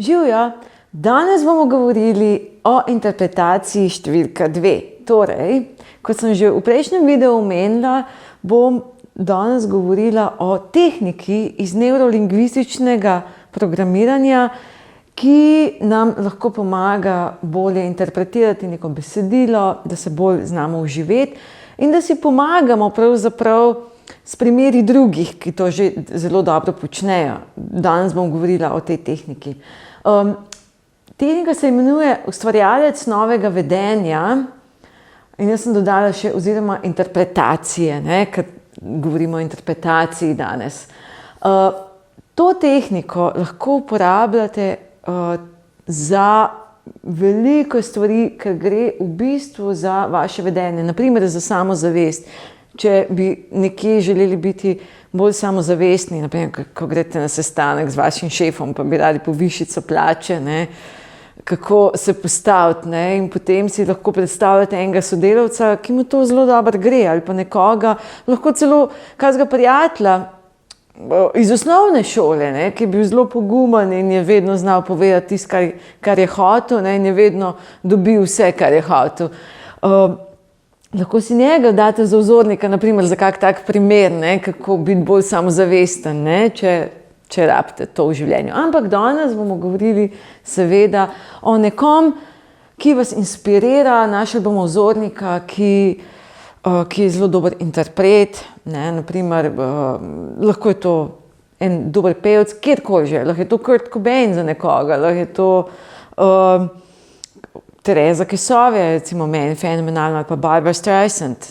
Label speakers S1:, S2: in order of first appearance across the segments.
S1: Živjo, danes bomo govorili o interpretaciji številka 2. Torej, kot sem že v prejšnjem videu omenila, bom danes govorila o tehniki iz nevrolingvističnega programiranja, ki nam lahko pomaga bolje interpretirati neko besedilo, da se bolj znamo vživeti in da si pomagamo pravzaprav s primeri drugih, ki to že zelo dobro počnejo. Danes bom govorila o tej tehniki. Tehnika se imenuje ustvarjalec novega vedenja in jaz sem dodala še oziroma interpretacije, ker govorimo o interpretaciji danes. To tehniko lahko uporabljate za veliko stvari, ker gre v bistvu za vaše vedenje, na primer za samozavest. Če bi nekje želeli biti bolj samozavestni, naprimer, ko greste na sestanek z vašim šefom, pa bi radi povišico plače, kako se postaviti, in potem si lahko predstavljate enega sodelavca, ki mu to zelo dobro gre, ali pa nekoga, lahko celo kakega prijatelja iz osnovne šole, ki je bil zelo pogumen in je vedno znal povedati tisto, kar je hotel, in je vedno dobil vse, kar je hotel. Lahko si njega date za vzornika, naprimer za kak tak primer, kako biti bolj samozavesten, če rabite to v življenju. Ampak danes bomo govorili seveda o nekom, ki vas inspirira, našli bomo vzornika, ki je zelo dober interpret, naprimer, lahko je to en dober pevec, kjerkoli že, lahko je to Kurt Cobain za nekoga, lahko je to Tereza Kesovje, recimo meni fenomenalna, ali pa Barbra Streisand,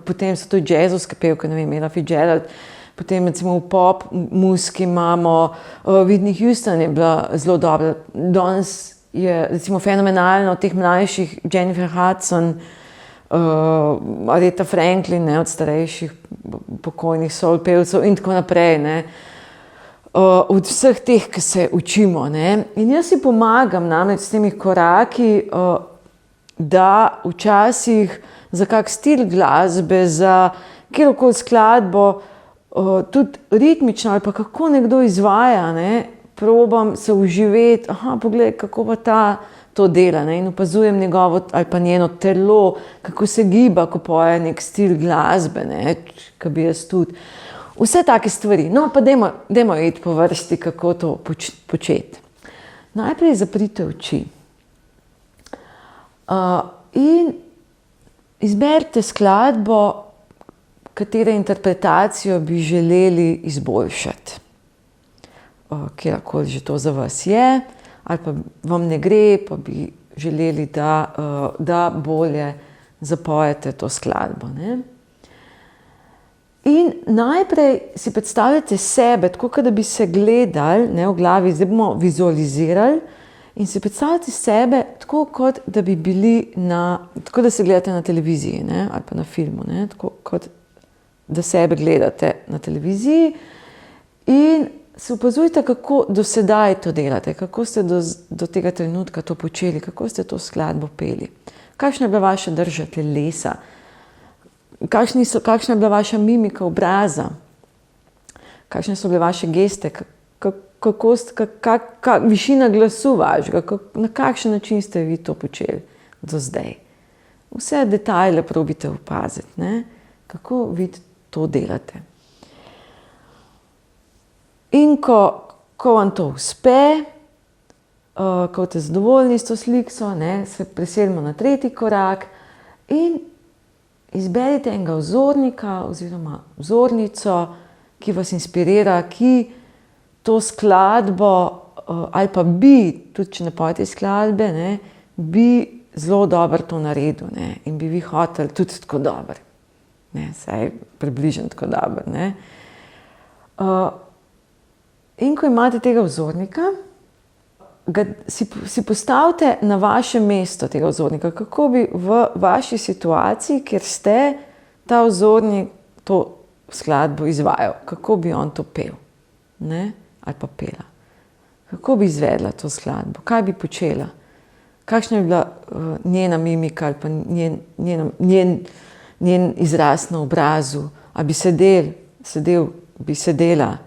S1: potem so tudi jazzovske pevke, Ella Fitzgerald, potem recimo v pop muziki imamo Whitney Houston je bila zelo dobra, danes je recimo fenomenalna od teh mlajših Jennifer Hudson, Aretha Franklin, od starejših pokojnih soul pevcev in tako naprej, od vseh teh, ki se učimo. In jaz si pomagam namreč s temi koraki, da včasih za kak stil glasbe, za kjerkoli skladbo, tudi ritmično ali pa kako nekdo izvaja, probam se vživeti, poglej, kako pa ta to dela, in opazujem njegovo ali pa njeno telo, kako se giba, ko poje nek stil glasbe, ki bi jaz tudi. Vse take stvari. No, pa dajmo iti po vrsti, kako to početi. Najprej zaprite oči. In izberite skladbo, katere interpretacijo bi želeli izboljšati. Kjerkoli že to za vas je, ali pa vam ne gre, pa bi želeli, da bolje zapojete to skladbo. In najprej si predstavljate sebe, tako da bi se gledali v glavi, zdaj bomo vizualizirali in si predstavljate sebe tako, kot da bi bili tako da se gledate na televiziji, ali pa na filmu, tako kot da sebe gledate na televiziji in se opazujte, kako do sedaj to delate, kako ste do tega trenutka to počeli, kako ste to skladbo peli, kakšna je bila vaša drža telesa, kakšna je bila vaša mimika obraza, kakšne so bile vaše geste, višina glasu vašega, na kakšen način ste vi to počeli do zdaj. Vse detajle probite opaziti, kako vi to delate. In ko vam to uspe, ko ste zadovoljni s to sliko, se preselimo na tretji korak in izberite enega vzornika oziroma vzornico, ki vas inspirira, ki to skladbo ali pa bi, tudi če ne pojete skladbe, bi zelo dobro to naredil in bi vi hoteli tudi tako dobro. Saj približno tako dobro. In ko imate tega vzornika, si postavite na vaše mesto tega vzornika, kako bi v vaši situaciji, kjer ste, ta vzornik to skladbo izvajal, kako bi on to pel, ali pa pela. Kako bi izvedla to skladbo, kaj bi počela, kakšna bi bila njena mimika ali pa njen izraz na obrazu, ali bi sedela,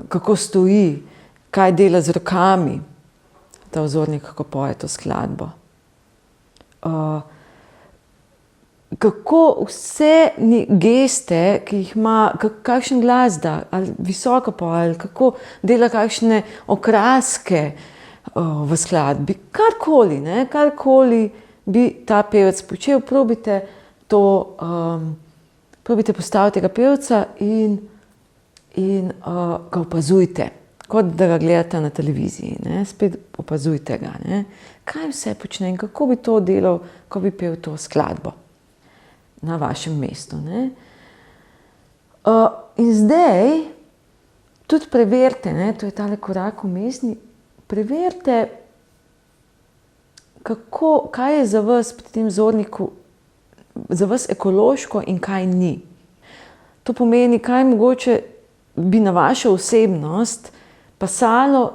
S1: kako stoji, kaj dela z rokami ta vzornik, kako poje to skladbo. Kako vse geste, ki jih ima, kakšen glas da, ali visoko poje, ali kako dela kakšne okraske v skladbi, karkoli bi ta pevec počel, probite postaviti tega pevca in ga opazujte, kot da ga gledate na televiziji, ne? Spet opazujte ga, ne? Kaj vse počne in kako bi to delal, ko bi pel to skladbo na vašem mestu, ne? In zdaj tudi preverite, ne? To je tale korak vmesni, preverite, kaj je za vas pri tem vzorniku, za vas ekološko in kaj ni. To pomeni, kaj mogoče bi na vašo osebnost pasalo,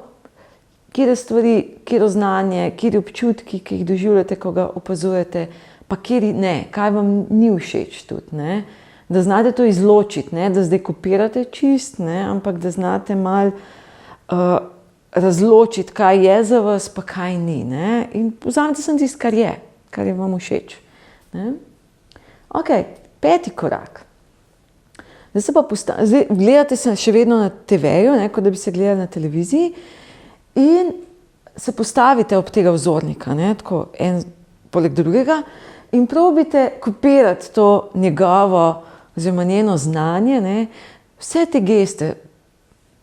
S1: kjer stvari, kjer znanje, kjer občutki, ki jih doživljate, ko ga opazujete, pa kjer ne, kaj vam ni všeč tudi, ne? Da znate to izločiti, ne? Da zdaj kopirate čist, ne? Ampak da znate malo razločiti, kaj je za vas, pa kaj ni, ne? In vzamete samo tisto, kar je vam všeč, ne? Ok, 5. korak. Zdaj gledate se še vedno na TV-ju, ne, kot da bi se gledali na televiziji, in se postavite ob tega vzornika, ne, tako en poleg drugega, in probite kopirati to njegovo oziroma njeno znanje, ne, vse te geste,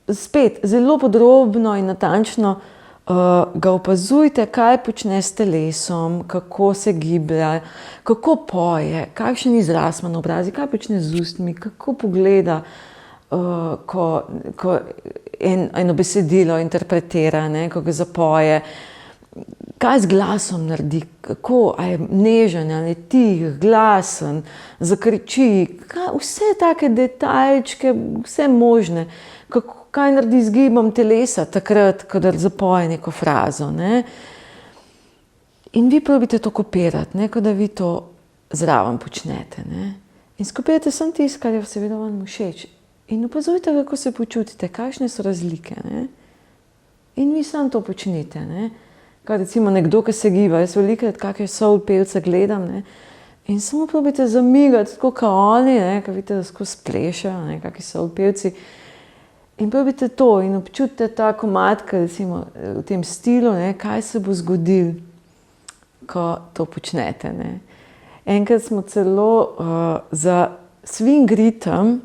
S1: spet zelo podrobno in natančno ga opazujte, kaj počne s telesom, kako se giblja, kako poje, kakšen izraz ima na obrazu, kaj počne z ustmi, kako pogleda, ko eno besedilo interpretira, ne, ko ga zapoje, kaj z glasom naredi, kako, a je nežen, ali je tih, glasen, zakriči, vse take detajlčke, vse možne, kaj naredi z gibom telesa takrat, ko zapoje neko frazo, ne? In vi probite to kopirati, ne? Kot da vi to zraven počnete, ne? In skopirate samo tisto, kar je seveda vam všeč. In opazujte, kako se počutite, kakšne so razlike, ne? In vi samo to počnite, ne? Kaj recimo nekdo, ki se giba, jaz velikokrat kakšne soul pevce gledam, ne? In samo probite zamigati, tako kot oni, ne? Kaj vidite, da skozi plešajo, ne? Kakšni soul pevci. In probite to in občutite ta komad, recimo v tem stilu, ne, kaj se bo zgodilo, ko to počnete, ne. Enkrat smo celo za swing ritem,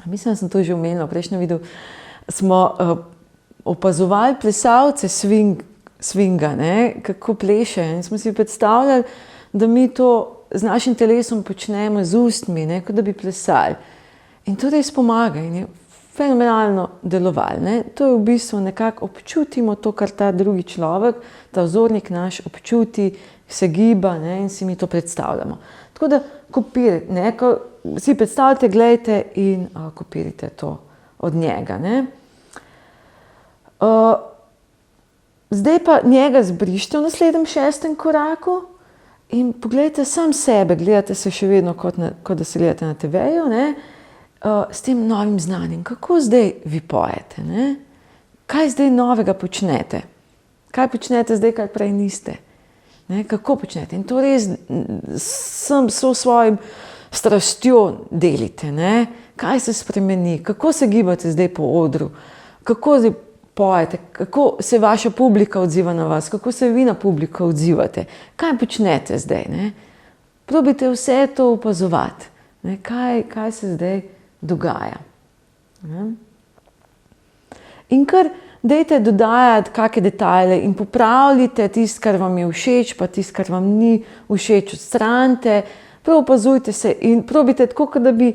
S1: mislim, da sem to že omenila v prejšnjem videu, smo opazovali plesalce swinga, ne, kako plešejo. In smo si predstavljali, da mi to z našim telesom počnemo z ustmi, ne, kot da bi plesali. In to res pomaga in je fenomenalno delovali, ne. To je v bistvu nekako občutimo to, kar ta drugi človek, ta vzornik naš občuti, se giba, ne, in si mi to predstavljamo. Tako da kopirajte, ne, ko si predstavljate, gledajte in kopirajte to od njega, ne. Zdaj pa njega zbrišite v naslednjem 6. koraku in pogledajte sam sebe, gledate se še vedno kot da se gledate na TV-ju, ne, s tem novim znanjem. Kako zdaj vi pojete, ne? Kaj zdaj novega počnete? Kaj počnete zdaj, kar prej niste? Ne? Kako počnete? In to res so svojim strastjo delite, ne? Kaj se spremeni? Kako se gibate zdaj po odru? Kako zdaj pojete? Kako se vaša publika odziva na vas? Kako se vi na publiko odzivate? Kaj počnete zdaj, ne? Probite vse to opazovati, ne? Kaj se zdaj dogaja. In kar dajte dodajati kakšne detajle in popravljite tisto, kar vam je všeč, pa tisto, kar vam ni všeč, odstranite, prav opazujte se in probite tako, kot da bi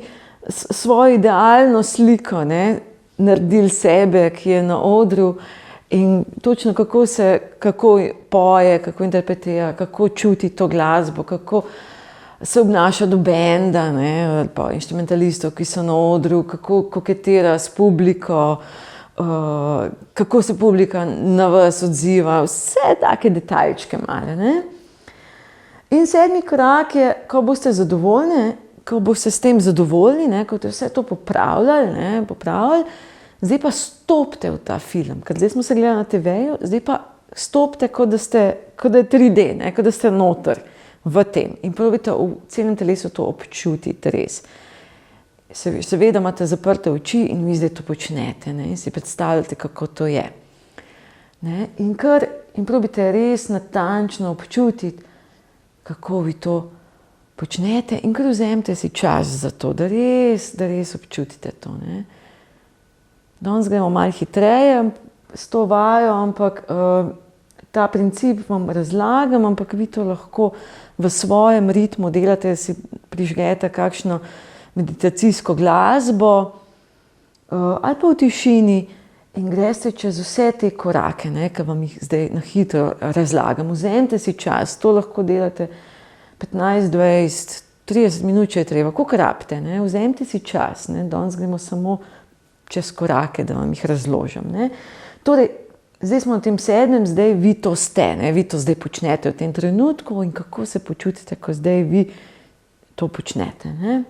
S1: svojo idealno sliko, ne, naredili sebe, ki je na odru in točno kako poje, kako interpretira, kako čuti to glasbo, kako se obnaša do benda, ne, ali pa inštrumentalistov, ki so na odru, kako koketira s publiko, kako se publika na vas odziva, vse take detaljčke male, ne. In 7. korak je, ko boste zadovoljni, ko boste s tem zadovoljni, ne, ko boste vse to popravljali, zdaj pa stopite v ta film, ker zdaj smo se gledali na TV-ju, zdaj pa stopite, kot da je 3D, ne? Kot da ste noter v tem in probite v celem telesu to občutiti res. Seveda imate zaprte oči in vi zdaj to počnete, ne? In si predstavljate, kako to je. Ne? In probite res natančno občutiti, kako vi to počnete in kar vzemite si čas za to, da res občutite to. Ne? Danes gremo malo hitreje s to vajo, ampak ta princip vam razlagam, ampak vi to lahko v svojem ritmu delate, da si prižgete kakšno meditacijsko glasbo ali pa v tišini in greste čez vse te korake, ne, ki vam jih zdaj na hitro razlagam. Vzemite si čas, to lahko delate 15, 20, 30 minut, če je treba, koliko rabite. Ne. Vzemite si čas, ne. Danes gremo samo čez korake, da vam jih razložim. Ne. Torej, zdaj smo na tem 7, zdaj vi to ste, ne. Vi to zdaj počnete v tem trenutku in kako se počutite, ko zdaj vi to počnete. Ne.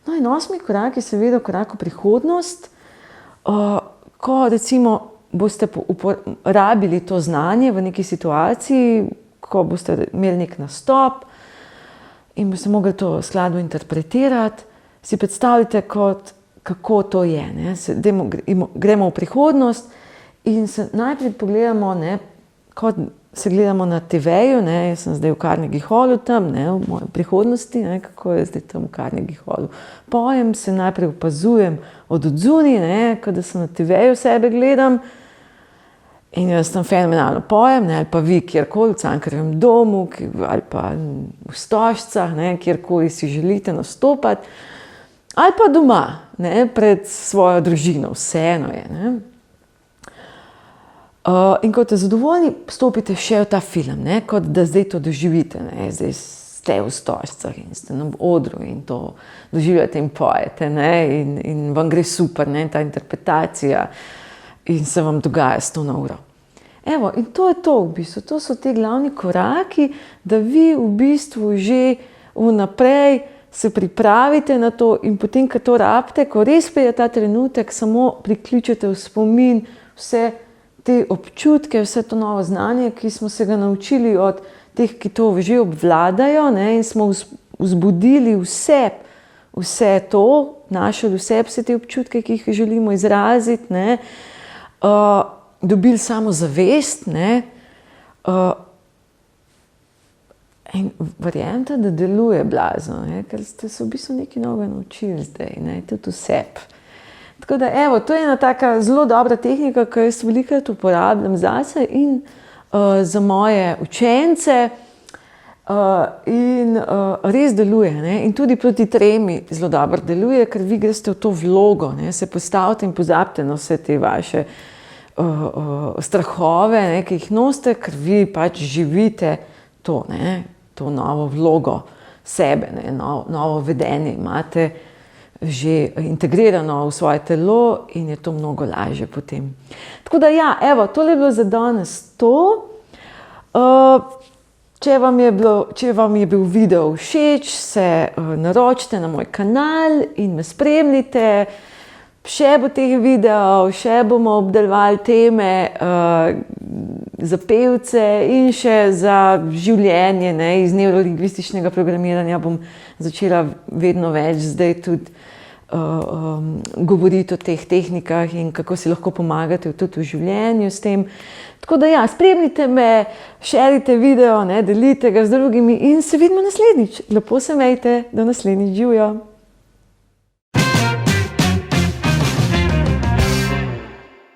S1: No in 8. korak je seveda korak v prihodnost, ko recimo boste uporabili to znanje v neki situaciji, ko boste imeli nek nastop in boste mogli to skladno interpretirati, si predstavljate, kako to je. Ne? Gremo v prihodnost in se najprej pogledamo, ne, kot se gledamo na TV-ju, ne, jaz sem zdaj v Carnegie Hallu tam, ne, v moji prihodnosti, ne, kako je zdaj tam v Carnegie Hallu. Pojem se, najprej opazujem od odzuni, ne, kot da sem na TV-ju sebe gledam in jaz tam fenomenalno pojem, ne, ali pa vi kjerkoli, v Cankarjevem domu, ali pa v Stožcah, ne, kjerkoli si želite nastopati, ali pa doma, ne, pred svojo družino, vseeno je, ne. In ko ste zadovoljni, stopite še v ta film, ne? Kot da zdaj to doživite. Ne? Zdaj ste v Stožcah in ste na odru in to doživljate in pojete. Ne? In vam gre super, ne? Ta interpretacija in se vam dogaja 100 na uro. Evo, in to je to v bistvu. To so te glavni koraki, da vi v bistvu že vnaprej se pripravite na to in potem, ko to rabite, ko res pride ta trenutek, samo priključite v spomin vse te občutke, vse to novo znanje, ki smo se ga naučili od teh, ki to že obvladajo, ne, in smo vzbudili vse to, našli vse te občutke, ki jih želimo izraziti, ne, dobili samo zavest, ne, in verjemite, da deluje blazno, ne, ker ste se v bistvu nekaj novega naučili zdaj, ne, tudi vse. Tako da, evo, to je ena taka zelo dobra tehnika, ki jaz velikokrat uporabljam zase in za moje učence in res deluje. Ne? In tudi proti tremi zelo dobro deluje, ker vi greste v to vlogo, ne? Se postavite in pozabite na vse te vaše strahove, ne? Ki jih nosite, ker vi pač živite to, ne? To novo vlogo sebe, ne? Novo vedenje imate že integrirano v svoje telo in je to mnogo lažje potem. Tako da ja, evo, tole je bilo za danes to. Če vam je bil video všeč, se naročite na moj kanal in me spremljite. Še bo teh videov, še bomo obdelovali teme za pevce in še za življenje, ne, iz nevrolingvističnega programiranja bom začela vedno več zdaj tudi govoriti o teh tehnikah in kako si lahko pomagate tudi v življenju s tem. Tako da ja, spremljite me, šerite video, ne, delite ga z drugimi in se vidimo naslednjič. Lepo se imejte, do naslednjič, živjo!